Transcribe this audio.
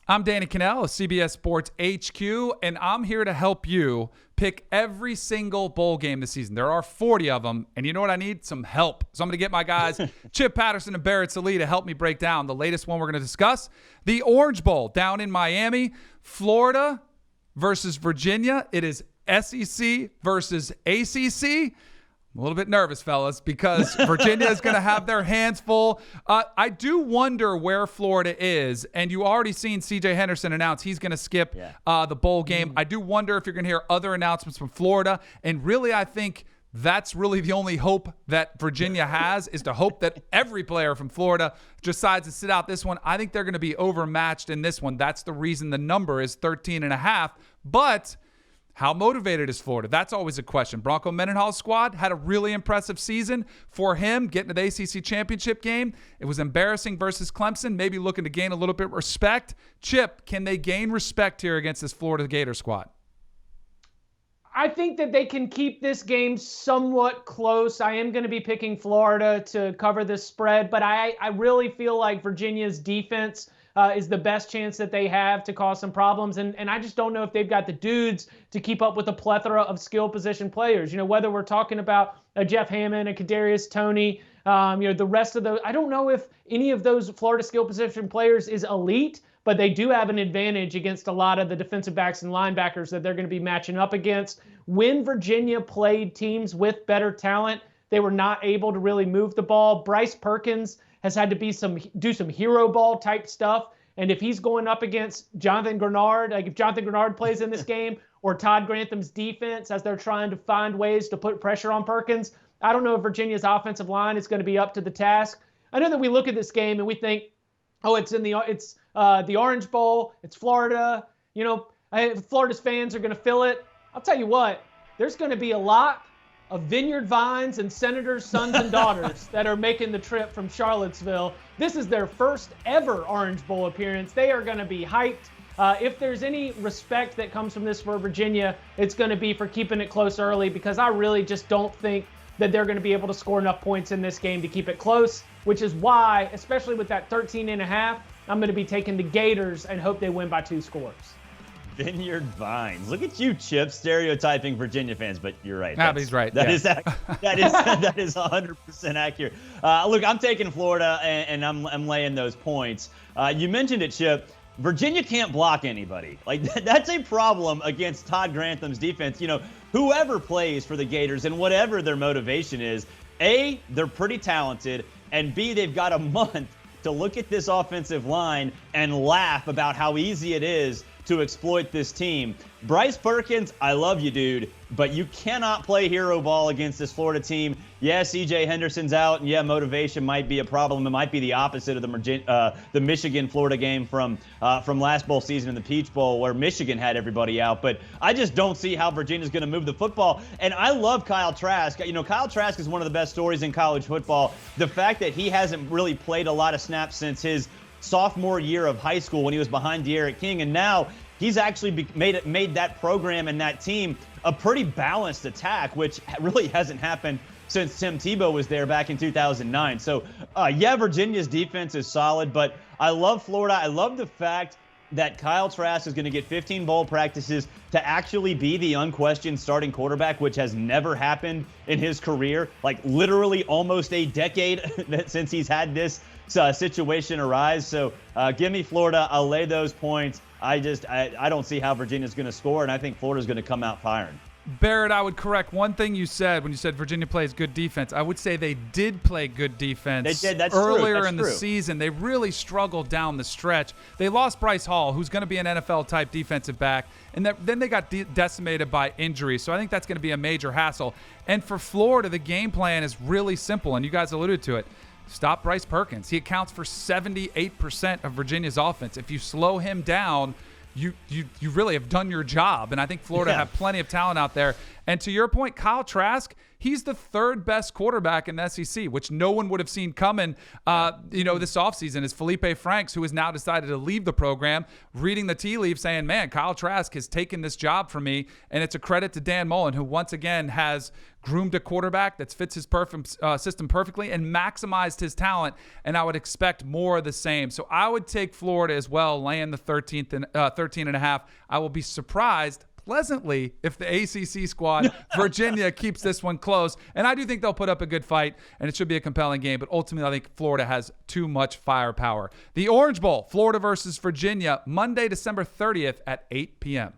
I'm Danny Kanell of CBS Sports HQ, and I'm here to help you pick every single bowl game this season. There are 40 of them, and you know what I need? Some help. So I'm going to get my guys, Chip, Patterson, and Barrett Sallee, to help me break down the latest one we're going to discuss, the Orange Bowl down in Miami, Florida versus Virginia. It is SEC versus ACC. I'm a little bit nervous, fellas, because Virginia is going to have their hands full. I do wonder where Florida is, and you already seen C.J. Henderson announce he's going to skip the bowl game. I do wonder if you're going to hear other announcements from Florida, and really I think that's really the only hope that Virginia has, is to hope that every player from Florida decides to sit out this one. I think they're going to be overmatched in this one. That's the reason the number is 13.5, but how motivated is Florida? That's always a question. Bronco Mendenhall's squad had a really impressive season. For him, getting to the ACC championship game, it was embarrassing versus Clemson, maybe looking to gain a little bit of respect. Chip, can they gain respect here against this Florida Gator squad? I think that they can keep this game somewhat close. I am going to be picking Florida to cover this spread, but I really feel like Virginia's defense is the best chance that they have to cause some problems. And I just don't know if they've got the dudes to keep up with a plethora of skill position players. You know, whether we're talking about a Jeff Hammond, a Kadarius Toney, the rest of those. I don't know if any of those Florida skill position players is elite, but they do have an advantage against a lot of the defensive backs and linebackers that they're going to be matching up against. When Virginia played teams with better talent, they were not able to really move the ball. Bryce Perkins has had to do some hero ball type stuff. And if he's going up against Jonathan Grenard, like if Jonathan Grenard plays in this game, or Todd Grantham's defense as they're trying to find ways to put pressure on Perkins, I don't know if Virginia's offensive line is going to be up to the task. I know that we look at this game and we think, oh, it's the Orange Bowl, it's Florida. You know, Florida's fans are going to fill it. I'll tell you what, there's going to be a lot of Vineyard Vines and Senators' sons and daughters that are making the trip from Charlottesville. This is their first ever Orange Bowl appearance. They are going to be hyped. If there's any respect that comes from this for Virginia, it's going to be for keeping it close early, because I really just don't think that they're going to be able to score enough points in this game to keep it close, which is why, especially with that 13.5, I'm going to be taking the Gators and hope they win by 2 scores. Vineyard Vines. Look at you, Chip, stereotyping Virginia fans, but you're right. He's right. That is 100% accurate. Look, I'm taking Florida, and I'm laying those points. You mentioned it, Chip. Virginia can't block anybody. Like, that's a problem against Todd Grantham's defense. You know, whoever plays for the Gators and whatever their motivation is, A, they're pretty talented, and B, they've got a month to look at this offensive line and laugh about how easy it is to exploit this team. Bryce Perkins, I love you, dude, but you cannot play hero ball against this Florida team. Yeah, C.J. Henderson's out, and yeah, motivation might be a problem. It might be the opposite of the Michigan-Florida game from last bowl season in the Peach Bowl, where Michigan had everybody out. But I just don't see how Virginia's going to move the football. And I love Kyle Trask. You know, Kyle Trask is one of the best stories in college football. The fact that he hasn't really played a lot of snaps since his sophomore year of high school when he was behind De'Aaron King, and now he's actually made that program and that team a pretty balanced attack, which really hasn't happened since Tim Tebow was there back in 2009. So, yeah, Virginia's defense is solid, but I love Florida. I love the fact that Kyle Trask is going to get 15 bowl practices to actually be the unquestioned starting quarterback, which has never happened in his career, like literally almost a decade since he's had this situation arise. So give me Florida. I'll lay those points. I don't see how Virginia's going to score, and I think Florida's going to come out firing. Barrett, I would correct one thing you said when you said Virginia plays good defense. I would say they did play good defense. They did. That's earlier true. in the season. They really struggled down the stretch. They lost Bryce Hall, who's going to be an NFL-type defensive back, and then they got decimated by injury. So I think that's going to be a major hassle. And for Florida, the game plan is really simple, and you guys alluded to it. Stop Bryce Perkins. He accounts for 78% of Virginia's offense. If you slow him down, you really have done your job. And I think Florida have plenty of talent out there. And to your point, Kyle Trask, he's the third best quarterback in the SEC, which no one would have seen coming, this offseason, is Felipe Franks, who has now decided to leave the program, reading the tea leaves saying, man, Kyle Trask has taken this job from me. And it's a credit to Dan Mullen, who once again has groomed a quarterback that fits his system perfectly and maximized his talent. And I would expect more of the same. So I would take Florida as well, laying the 13.5. I will be surprised pleasantly if the ACC squad, Virginia, keeps this one close. And I do think they'll put up a good fight, and it should be a compelling game. But ultimately, I think Florida has too much firepower. The Orange Bowl, Florida versus Virginia, Monday, December 30th at 8 p.m.